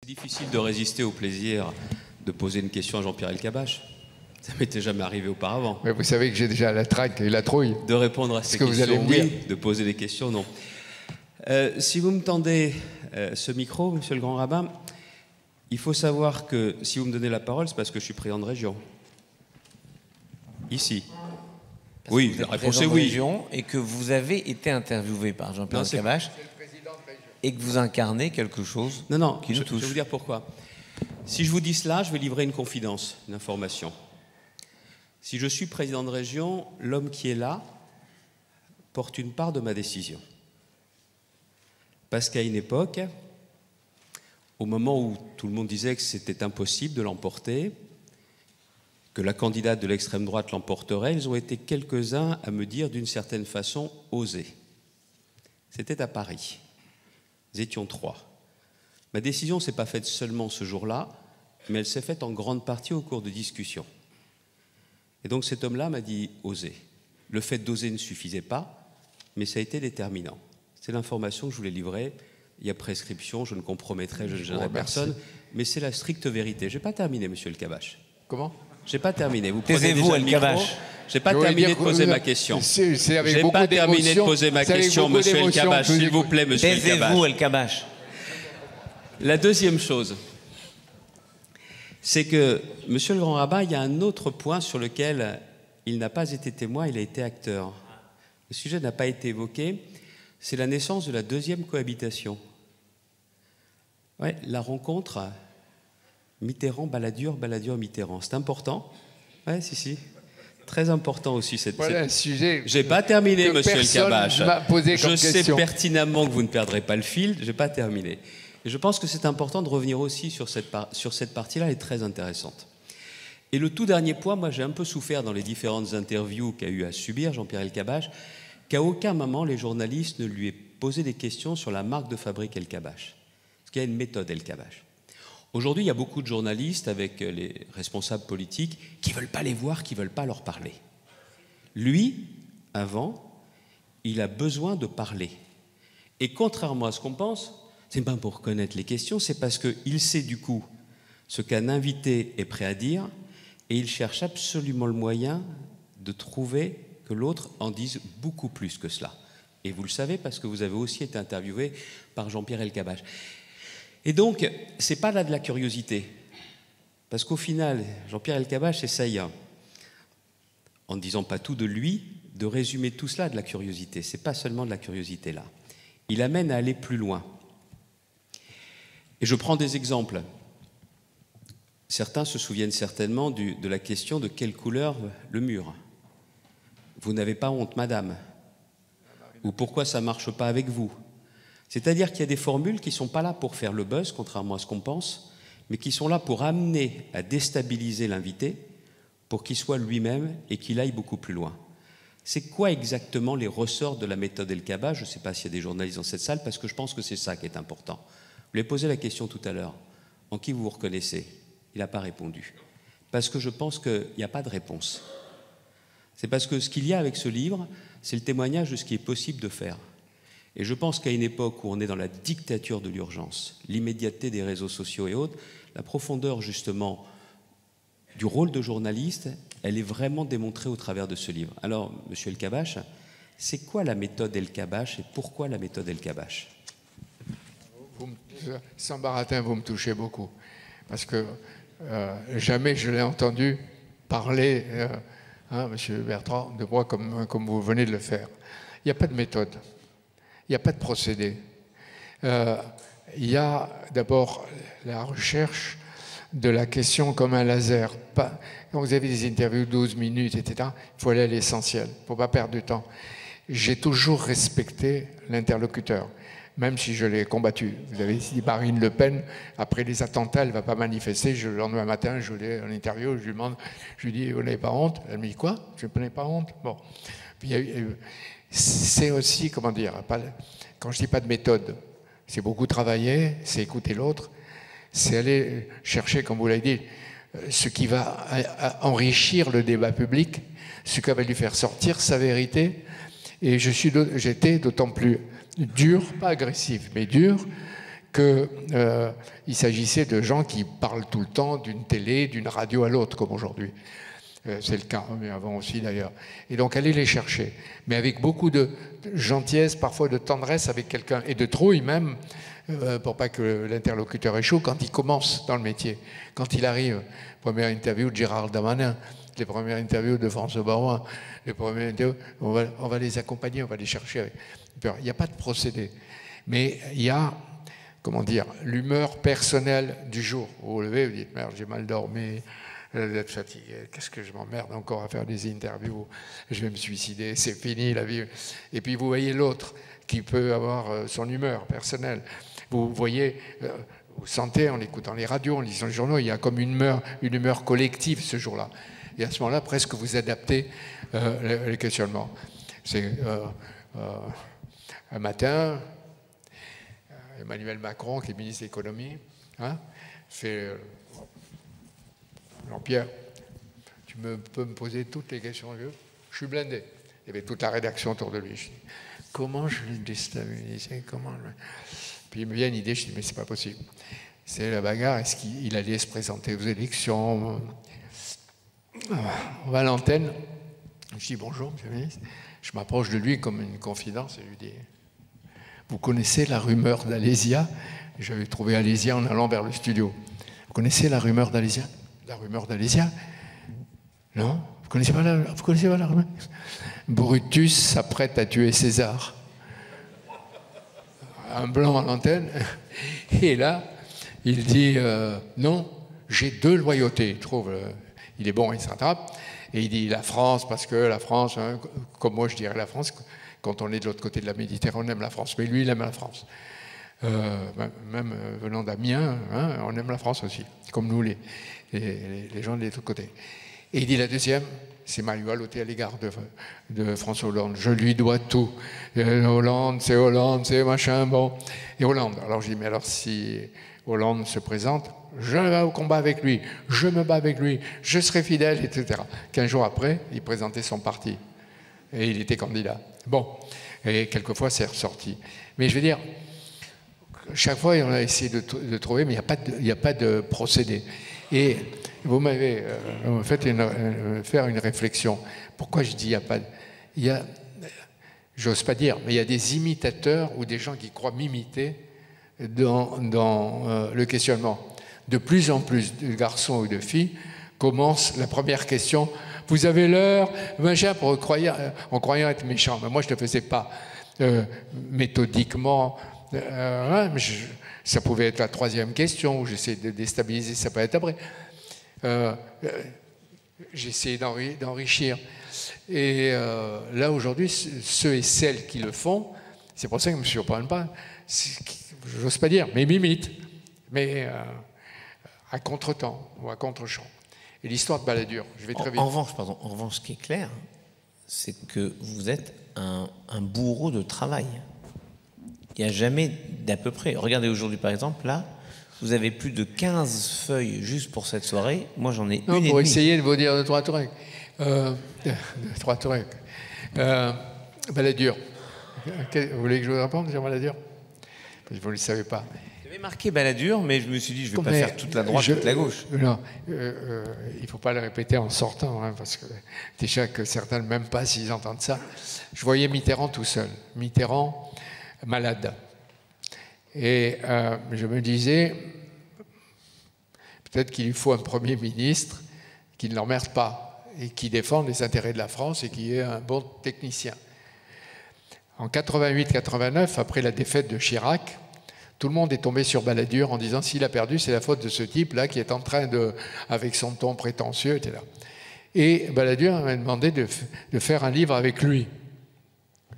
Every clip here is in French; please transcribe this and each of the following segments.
Difficile de résister au plaisir de poser une question à Jean-Pierre Elkabbach. Ça m'était jamais arrivé auparavant. Mais vous savez que j'ai déjà la traque et la trouille. De répondre à ces questions, oui. De poser des questions, non. Si vous me tendez ce micro, monsieur le grand rabbin, il faut savoir que si vous me donnez la parole, c'est parce que je suis président de région. Ici. Parce oui, la réponse est oui. Région et que vous avez été interviewé par Jean-Pierre Elkabbach et que vous incarnez quelque chose qui nous touche. Je vais vous dire pourquoi. Si je vous dis cela, je vais livrer une confidence, une information. Si je suis président de région, l'homme qui est là porte une part de ma décision. Parce qu'à une époque, au moment où tout le monde disait que c'était impossible de l'emporter, que la candidate de l'extrême droite l'emporterait, ils ont été quelques-uns à me dire d'une certaine façon « osez ». C'était à Paris. Nous étions 3. Ma décision ne s'est pas faite seulement ce jour-là, mais elle s'est faite en grande partie au cours de discussions. Et donc cet homme-là m'a dit « osez ». Le fait d'oser ne suffisait pas, mais ça a été déterminant. C'est l'information que je voulais livrer. Il y a prescription, je ne compromettrai, je ne gênerai personne, mais c'est la stricte vérité. Je n'ai pas terminé, monsieur Elkabbach. Comment ? Je n'ai pas terminé. Vous prenez déjà le micro. Je n'ai pas terminé de poser ma question. Je n'ai pas terminé de poser ma question, monsieur Elkabbach. S'il vous plaît, monsieur Elkabbach. Taisez-vous, Elkabbach. La deuxième chose, c'est que, monsieur le grand rabbin, il y a un autre point sur lequel il n'a pas été témoin, il a été acteur. Le sujet n'a pas été évoqué, c'est la naissance de la deuxième cohabitation. Ouais, la rencontre Mitterrand-Balladur, Balladur-Mitterrand. C'est important. Oui, si. Très important aussi. Voilà un sujet. Je n'ai pas terminé, monsieur Elkabbach. Je sais pertinemment que vous ne perdrez pas le fil. Je n'ai pas terminé. Et je pense que c'est important de revenir aussi sur cette partie-là, elle est très intéressante. Et le tout dernier point, moi j'ai un peu souffert dans les différentes interviews qu'a eu à subir Jean-Pierre Elkabbach, qu'à aucun moment les journalistes ne lui aient posé des questions sur la marque de fabrique Elkabbach. Parce qu'il y a une méthode Elkabbach. Aujourd'hui, il y a beaucoup de journalistes avec les responsables politiques qui ne veulent pas les voir, qui ne veulent pas leur parler. Lui, avant, il a besoin de parler. Et contrairement à ce qu'on pense, ce n'est pas pour connaître les questions, c'est parce qu'il sait du coup ce qu'un invité est prêt à dire et il cherche absolument le moyen de trouver que l'autre en dise beaucoup plus que cela. Et vous le savez parce que vous avez aussi été interviewé par Jean-Pierre Elkabbach. Et donc, ce n'est pas là de la curiosité. Parce qu'au final, Jean-Pierre Elkabbach essaye, en ne disant pas tout de lui, de résumer tout cela de la curiosité. Ce n'est pas seulement de la curiosité là. Il amène à aller plus loin. Et je prends des exemples. Certains se souviennent certainement de la question de quelle couleur le mur. Vous n'avez pas honte, madame? Ou pourquoi ça ne marche pas avec vous? C'est-à-dire qu'il y a des formules qui ne sont pas là pour faire le buzz, contrairement à ce qu'on pense, mais qui sont là pour amener à déstabiliser l'invité, pour qu'il soit lui-même et qu'il aille beaucoup plus loin. C'est quoi exactement les ressorts de la méthode Elkabbach? Je ne sais pas s'il y a des journalistes dans cette salle, parce que je pense que c'est ça qui est important. Vous lui avez posé la question tout à l'heure. En qui vous vous reconnaissez? Il n'a pas répondu. Parce que je pense qu'il n'y a pas de réponse. C'est parce que ce qu'il y a avec ce livre, c'est le témoignage de ce qui est possible de faire. Et je pense qu'à une époque où on est dans la dictature de l'urgence, l'immédiateté des réseaux sociaux et autres, la profondeur justement du rôle de journaliste, elle est vraiment démontrée au travers de ce livre. Alors, monsieur Elkabbach, c'est quoi la méthode Elkabbach et pourquoi la méthode Elkabbach? Sans baratin, vous me touchez beaucoup. Parce que jamais je l'ai entendu parler, monsieur Bertrand, de moi comme vous venez de le faire. Il n'y a pas de méthode. Il n'y a pas de procédé. Il y a d'abord la recherche de la question comme un laser. Quand vous avez des interviews de 12 minutes, etc., il faut aller à l'essentiel. Il ne faut pas perdre du temps. J'ai toujours respecté l'interlocuteur, même si je l'ai combattu. Vous avez dit Marine Le Pen, après les attentats, elle ne va pas manifester. Le lendemain matin, je l'ai en interview, je lui dis, vous n'avez pas honte? Elle me dit, quoi? Je n'ai pas honte? Bon. Puis, c'est aussi, comment dire, quand je dis pas de méthode, c'est beaucoup travailler, c'est écouter l'autre, c'est aller chercher, comme vous l'avez dit, ce qui va enrichir le débat public, ce qui va lui faire sortir sa vérité. Et j'étais d'autant plus dur, pas agressif, mais dur, qu'il s'agissait de gens qui parlent tout le temps d'une télé, d'une radio à l'autre, comme aujourd'hui. C'est le cas, mais avant aussi d'ailleurs. Et donc aller les chercher, mais avec beaucoup de gentillesse, parfois de tendresse avec quelqu'un, et de trouille même, pour pas que l'interlocuteur échoue quand il commence dans le métier. Quand il arrive, première interview de Gérald Darmanin, les premières interviews de François Baroin, les premières interviews, on va les accompagner, on va les chercher. Il n'y a pas de procédé, mais il y a, comment dire, l'humeur personnelle du jour. Vous vous levez, vous dites, merde, j'ai mal dormi, vous êtes fatigué, qu'est-ce que je m'emmerde encore à faire des interviews, je vais me suicider, c'est fini la vie. Et puis vous voyez l'autre qui peut avoir son humeur personnelle. Vous voyez, vous sentez en écoutant les radios, en lisant les journaux, il y a comme une humeur collective ce jour-là. Et à ce moment-là, presque vous adaptez les questionnements. C'est un matin, Emmanuel Macron, qui est ministre de l'économie, fait Jean-Pierre, tu peux me poser toutes les questions que tu veux. Je suis blindé. Il y avait toute la rédaction autour de lui. Je dis, comment je l'ai déstabilisé, Puis il me vient une idée, je dis, mais c'est pas possible. C'est la bagarre, est-ce qu'il allait se présenter aux élections? On va à l'antenne. Je dis, bonjour, monsieur le ministre. Je m'approche de lui comme une confidence et je lui dis, vous connaissez la rumeur d'Alésia? J'avais trouvé Alésia en allant vers le studio. Vous connaissez la rumeur d'Alésia? La rumeur d'Alésia? Non? Vous connaissez pas la rumeur? Brutus s'apprête à tuer César. Un blanc à l'antenne. Et là, il dit, non, j'ai deux loyautés. Il trouve, il est bon, il se rattrape. Et il dit la France, parce que la France, hein, comme moi je dirais la France, quand on est de l'autre côté de la Méditerranée, on aime la France. Mais lui, il aime la France. Même venant d'Amiens, hein, on aime la France aussi, comme nous les gens de l'autre côté. Et il dit la deuxième, c'est ma loyauté à l'égard de François Hollande. Je lui dois tout. Hollande, c'est machin, bon. Et Hollande. Alors je dis, mais alors si Hollande se présente, je vais au combat avec lui, je me bats avec lui, je serai fidèle, etc. 15 jours après, il présentait son parti. Et il était candidat. Bon. Et quelquefois, c'est ressorti. Mais je veux dire, chaque fois, on a essayé de trouver, mais il n'y a pas de procédé. Et vous m'avez fait faire une réflexion. Pourquoi je dis il n'y a pas... J'ose pas dire, mais il y a des imitateurs ou des gens qui croient m'imiter dans le questionnement. De plus en plus de garçons ou de filles commencent la première question. Vous avez l'heure, machin, en croyant être méchant. Mais moi, je ne le faisais pas méthodiquement. Mais ça pouvait être la troisième question où j'essayais de déstabiliser, ça peut être après. J'essayais d'enrichir. Et là, aujourd'hui, ceux et celles qui le font, c'est pour ça que je ne me surprenne pas, j'ose pas dire, mais m'imitent, mais à contre-temps ou à contre-champ. Et l'histoire de Balladur, je vais très vite. En revanche, ce qui est clair, c'est que vous êtes un bourreau de travail. Il n'y a jamais d'à peu près. Regardez aujourd'hui, par exemple, là, vous avez plus de 15 feuilles juste pour cette soirée. Moi, j'en ai une et demie. Pour essayer de vous dire de trois trucs. Balladur. Vous voulez que je vous réponde sur Balladur? Vous ne le savez pas. J'avais marqué Balladur, mais je me suis dit, je ne vais pas faire toute la droite, toute la gauche. Non, il ne faut pas le répéter en sortant, hein, parce que déjà que certains ne m'aiment pas s'ils entendent ça. Je voyais Mitterrand tout seul. Mitterrand, malade. Et je me disais, peut-être qu'il lui faut un Premier ministre qui ne l'emmerde pas et qui défende les intérêts de la France et qui est un bon technicien. En 88-89, après la défaite de Chirac, tout le monde est tombé sur Balladur en disant s'il a perdu, c'est la faute de ce type-là qui est en train de, avec son ton prétentieux, etc. Et Balladur m'a demandé de faire un livre avec lui.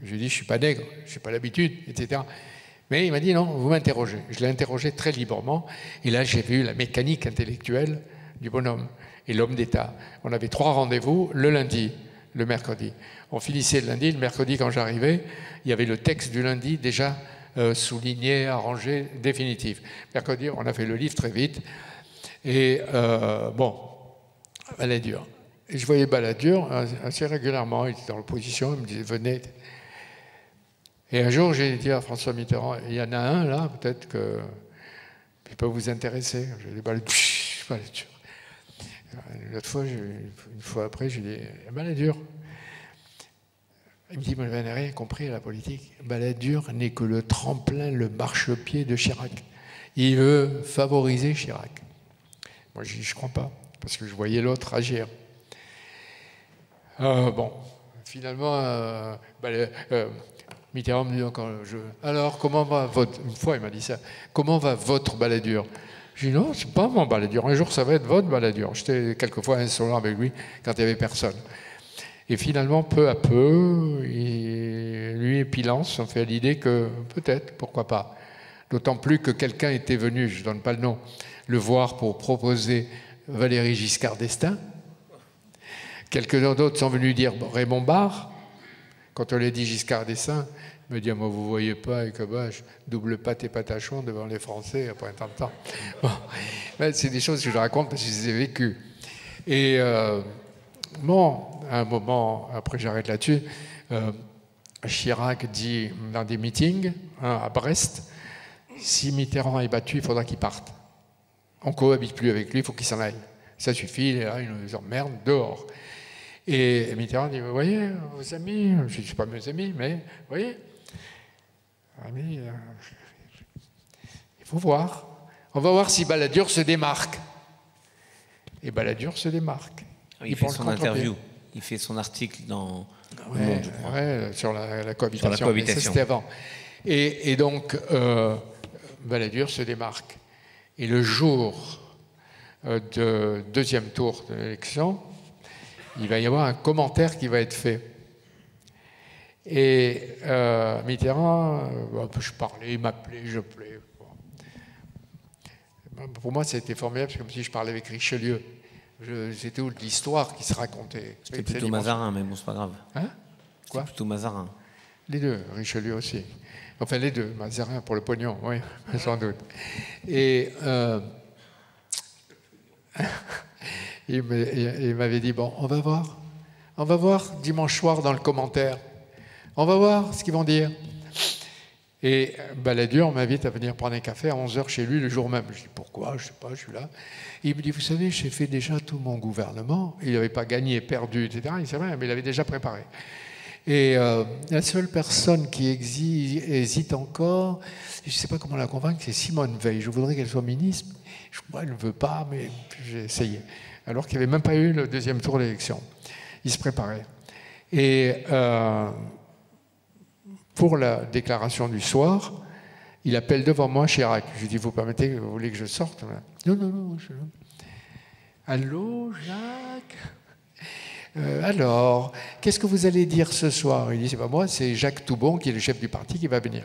Je lui ai dit, je ne suis pas nègre, je n'ai pas l'habitude, etc. Mais il m'a dit non, vous m'interrogez. Je l'ai interrogé très librement. Et là, j'ai vu la mécanique intellectuelle du bonhomme et l'homme d'État. On avait 3 rendez-vous, le lundi, le mercredi. On finissait le lundi, le mercredi, quand j'arrivais, il y avait le texte du lundi déjà souligné, arrangé, définitif. Mercredi, on a fait le livre très vite. Et bon, Balladur. Et je voyais Balladur assez régulièrement. Il était dans l'opposition, il me disait venez. Et un jour, j'ai dit à François Mitterrand, il y en a un là, peut-être que il peut vous intéresser. J'ai dit, baladure. L'autre fois, une fois après, j'ai dit, baladure. Il me dit, mais vous n'avez rien compris à la politique. Balladur n'est que le tremplin, le marchepied de Chirac. Il veut favoriser Chirac. Moi, je dis, je ne crois pas, parce que je voyais l'autre agir. Bon, finalement, Mitterrand me dit encore, alors, comment va votre... Une fois, il m'a dit ça. Comment va votre Balladur? Je dis, non, c'est pas mon Balladur. Un jour, ça va être votre Balladur. J'étais quelquefois insolent avec lui quand il n'y avait personne. Et finalement, peu à peu, lui et Pilance ont fait l'idée que peut-être, pourquoi pas. D'autant plus que quelqu'un était venu, je ne donne pas le nom, le voir pour proposer Valéry Giscard d'Estaing. Quelques-uns d'autres sont venus dire Raymond Barre. Quand on lui a dit Giscard d'Estaing, il me dit, moi, vous ne voyez pas, et que je double pâte et patachon devant les Français après un temps de temps. Bon, c'est des choses que je raconte parce que je les ai vécues. Et bon, à un moment, après j'arrête là-dessus, Chirac dit dans des meetings à Brest, si Mitterrand est battu, il faudra qu'il parte. On ne cohabite plus avec lui, il faut qu'il s'en aille. Ça suffit, il nous emmerde, dehors. Et Mitterrand dit, vous voyez, vos amis, je ne suis pas mes amis, mais vous voyez, amis, il faut voir. On va voir si Balladur se démarque. Et Balladur se démarque. Il fait son interview, il fait son article dans Le Monde, je crois. Ouais, sur la cohabitation. Sur la cohabitation. C'était avant. Et donc, Balladur se démarque. Et le jour de deuxième tour de l'élection, il va y avoir un commentaire qui va être fait. Et Mitterrand, je parlais, il m'appelait, je plais. Bon. Pour moi, c'était formidable, c'est comme si je parlais avec Richelieu. C'était où l'histoire qui se racontait. C'était plutôt Mazarin, mais bon, c'est pas grave. Hein? Quoi? C'était plutôt Mazarin. Les deux, Richelieu aussi. Enfin, les deux, Mazarin pour le pognon, oui, sans doute. Et il m'avait dit, bon, on va voir dimanche soir dans le commentaire. On va voir ce qu'ils vont dire. Et Balladur m'invite à venir prendre un café à 11h chez lui le jour même. Je dis, pourquoi? Je ne sais pas, je suis là. Et il me dit, vous savez, j'ai fait déjà tout mon gouvernement. Il n'avait pas gagné, perdu, etc. C'est vrai, mais il avait déjà préparé. Et la seule personne qui hésite encore, je ne sais pas comment la convaincre, c'est Simone Veil. Je voudrais qu'elle soit ministre. Je crois qu'elle ne veut pas, mais j'ai essayé. Alors qu'il n'y avait même pas eu le deuxième tour d'élection. Il se préparait. Et pour la déclaration du soir, il appelle devant moi Chirac. Je lui dis, vous permettez, vous voulez que je sorte? Non. Allô, Jacques? Alors, qu'est-ce que vous allez dire ce soir? Il dit, c'est pas moi, c'est Jacques Toubon, qui est le chef du parti, qui va venir.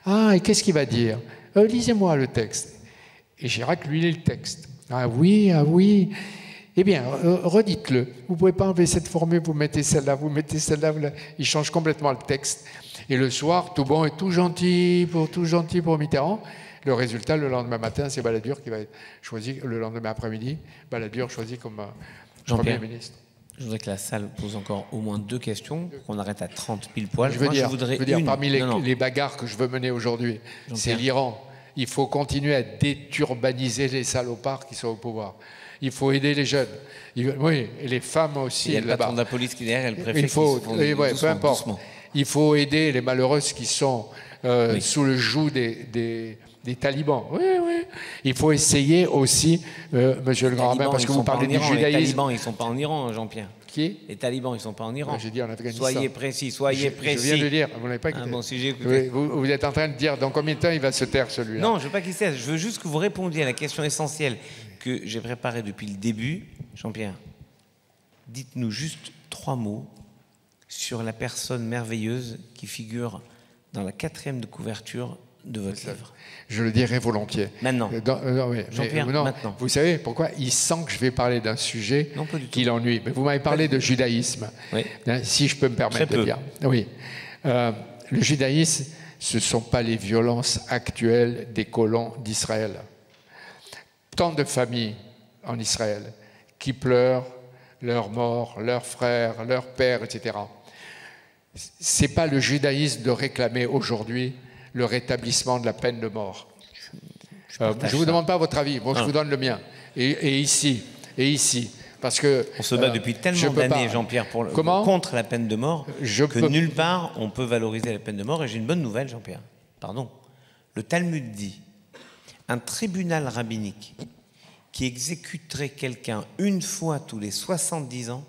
Ah, et qu'est-ce qu'il va dire? Lisez-moi le texte. Et Chirac lui lit le texte. Ah oui. Eh bien, redites-le. Vous ne pouvez pas enlever cette formule, vous mettez celle-là, vous mettez celle-là. Il change complètement le texte. Et le soir, Toubon est tout gentil pour Mitterrand. Le résultat, le lendemain matin, c'est Balladur qui va être choisi, le lendemain après-midi, Balladur choisi comme Premier ministre. Je voudrais que la salle pose encore au moins 2 questions, pour qu'on arrête à 30 pile poil. Je veux dire, parmi les bagarres que je veux mener aujourd'hui, c'est l'Iran. Il faut continuer à déturbaniser les salopards qui sont au pouvoir. Il faut aider les jeunes. Oui, et les femmes aussi. Il y a le patron de la police qui est derrière, et le préfet peu importe. Doucement. Il faut aider les malheureuses qui sont sous le joug des talibans. Oui. Il faut essayer aussi, monsieur le grand rabbin, parce que vous parlez du judaïsme. Les talibans, ils ne sont pas en Iran, Jean-Pierre. Qui? Les talibans, ils ne sont pas en Iran. J'ai dit en Afghanistan. Soyez précis. Je viens de dire, vous n'avez pas écouté. Bon, si j'ai écouté. Vous êtes en train de dire dans combien de temps il va se taire celui-là? Non, je ne veux pas qu'il se taise. Je veux juste que vous répondiez à la question essentielle que j'ai préparée depuis le début. Jean-Pierre, dites-nous juste 3 mots sur la personne merveilleuse qui figure dans la 4e de couverture de votre livre. Je le dirai volontiers. Maintenant. Jean-Pierre, maintenant. Vous savez pourquoi? Il sent que je vais parler d'un sujet qui l'ennuie. Mais vous m'avez parlé de judaïsme, si je peux me permettre de dire. Oui. Le judaïsme, ce ne sont pas les violences actuelles des colons d'Israël. Tant de familles en Israël qui pleurent leurs morts, leurs frères, leurs pères, etc. c'est pas le judaïsme de réclamer aujourd'hui le rétablissement de la peine de mort. Je ne vous demande pas votre avis, bon, je vous donne le mien. Et ici, parce que... On se bat depuis tellement d'années, Jean-Pierre, contre la peine de mort, nulle part on peut valoriser la peine de mort. Et j'ai une bonne nouvelle, Jean-Pierre. Pardon. Le Talmud dit, un tribunal rabbinique qui exécuterait quelqu'un une fois tous les 70 ans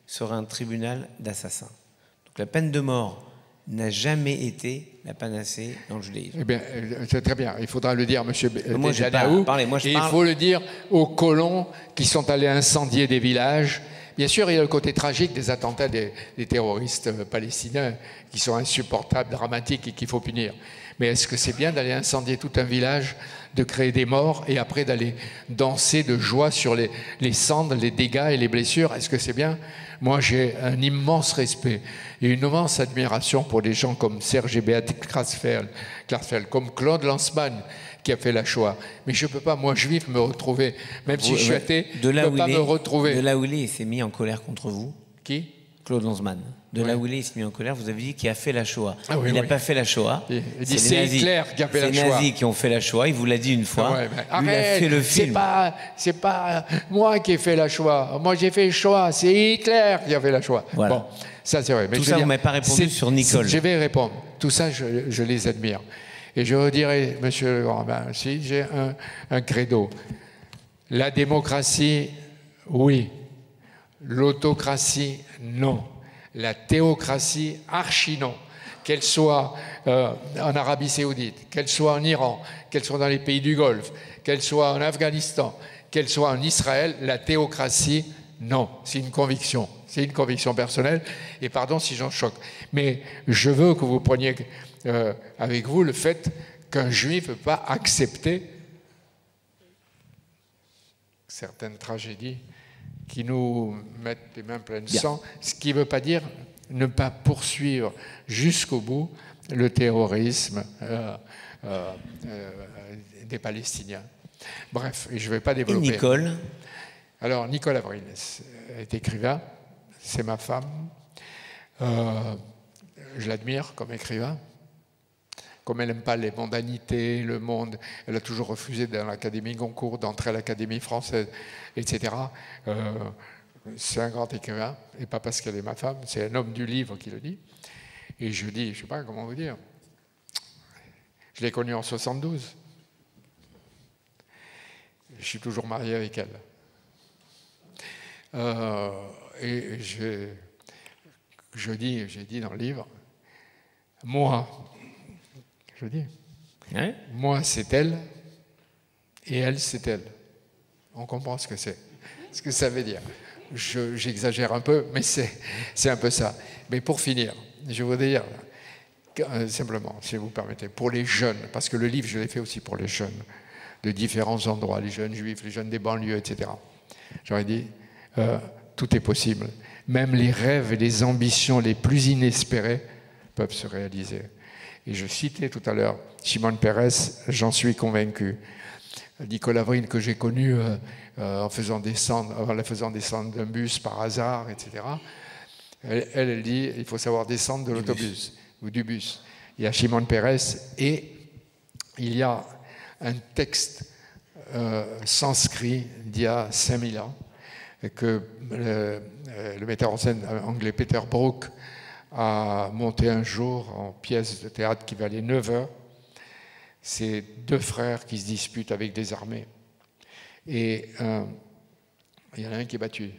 serait un tribunal d'assassins. Donc la peine de mort n'a jamais été la panacée dans le judaïsme. Eh bien, c'est très bien. Il faudra le dire, monsieur Benjadaou. Il faut le dire aux colons qui sont allés incendier des villages. Bien sûr, il y a le côté tragique des attentats des terroristes palestiniens qui sont insupportables, dramatiques et qu'il faut punir. Mais est-ce que c'est bien d'aller incendier tout un village, de créer des morts et après d'aller danser de joie sur les cendres, les dégâts et les blessures? Est-ce que c'est bien? Moi, j'ai un immense respect et une immense admiration pour des gens comme Serge et Beat Klarsfeld, comme Claude Lanzmann, qui a fait la Shoah. Mais je ne peux pas, moi, juif, me retrouver, même si je suis athée, je ne peux pas me retrouver. De là où il s'est mis en colère contre vous. Qui? Claude Lanzmann. De là où il s'est mis en colère, vous avez dit qu'il a fait la Shoah. Ah oui, il n'a pas fait la Shoah. Il dit c'est Hitler qui a fait la Shoah. C'est les nazis qui ont fait la Shoah, il vous l'a dit une fois. Ouais, il a fait le film. C'est pas moi qui ai fait la Shoah. Moi j'ai fait la Shoah, c'est Hitler qui a fait la Shoah. Voilà. Bon, ça c'est vrai. Mais tout ça, vous ne m'avez pas répondu sur Nicole. Je vais répondre. Tout ça, je les admire. Et je redirai, monsieur le Grand, si j'ai un credo. La démocratie, oui. L'autocratie, non. La théocratie, archi non. Qu'elle soit en Arabie Saoudite, qu'elle soit en Iran, qu'elle soit dans les pays du Golfe, qu'elle soit en Afghanistan, qu'elle soit en Israël, la théocratie, non. C'est une conviction. C'est une conviction personnelle. Et pardon si j'en choque. Mais je veux que vous preniez avec vous le fait qu'un juif ne peut pas accepter certaines tragédies qui nous mettent les mains pleines de sang, ce qui ne veut pas dire ne pas poursuivre jusqu'au bout le terrorisme des Palestiniens. Bref, et je ne vais pas développer. Et Nicole? Alors, Nicole Avril est écrivain, c'est ma femme. Je l'admire comme écrivain. Comme elle n'aime pas les mondanités, le monde, elle a toujours refusé dans l'Académie Goncourt d'entrer à l'Académie française, etc. C'est un grand écrivain, et pas parce qu'elle est ma femme, c'est un homme du livre qui le dit. Et je dis, je ne sais pas comment vous dire, je l'ai connue en 72. Je suis toujours marié avec elle. Et j'ai dit dans le livre, moi, je dis, moi c'est elle, et elle c'est elle. On comprend ce que c'est, ce que ça veut dire. J'exagère un peu, mais c'est un peu ça. Mais pour finir, je voudrais dire, simplement, si vous permettez, pour les jeunes, parce que le livre, je l'ai fait aussi pour les jeunes, de différents endroits, les jeunes juifs, les jeunes des banlieues, etc. J'aurais dit, tout est possible. Même les rêves et les ambitions les plus inespérées peuvent se réaliser. Et je citais tout à l'heure Shimon Peres, j'en suis convaincu. Nicole Avril, que j'ai connue en la faisant descendre d'un bus par hasard, etc. Elle dit, il faut savoir descendre de l'autobus ou du bus. Il y a Shimon Peres et il y a un texte sanskrit d'il y a 5000 ans que le metteur en scène anglais Peter Brook a monté un jour en pièce de théâtre qui valait 9 heures. C'est deux frères qui se disputent avec des armées. Et il y en a un qui est battu,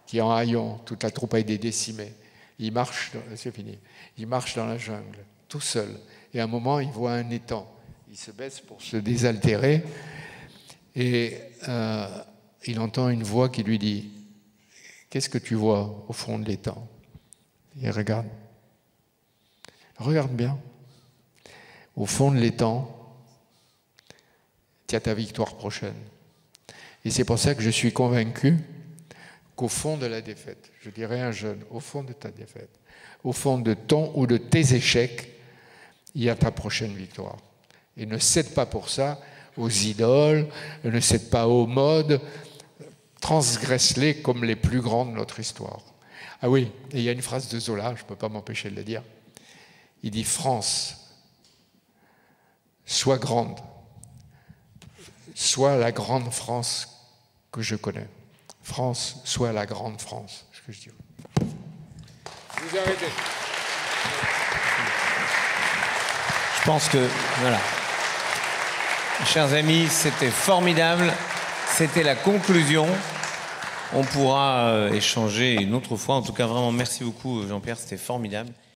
qui est en haillons, toute la troupe a été décimée. Il marche, c'est fini, il marche dans la jungle, tout seul. Et à un moment, il voit un étang. Il se baisse pour se désaltérer. Et il entend une voix qui lui dit « Qu'est-ce que tu vois au fond de l'étang ?» Il regarde. Regarde bien. Au fond de l'étang, tu as ta victoire prochaine. Et c'est pour ça que je suis convaincu qu'au fond de la défaite, je dirais à un jeune, au fond de ta défaite, au fond de ton ou de tes échecs, il y a ta prochaine victoire. Et ne cède pas pour ça aux idoles, ne cède pas aux modes, transgresse-les comme les plus grands de notre histoire. Ah oui, et il y a une phrase de Zola, je ne peux pas m'empêcher de la dire. Il dit « France, sois grande, sois la grande France que je connais. France, sois la grande France. » C'est ce que je dis. Vous arrêtez. Je pense que, voilà. Chers amis, c'était formidable. C'était la conclusion. On pourra échanger une autre fois. En tout cas, vraiment, merci beaucoup, Jean-Pierre. C'était formidable.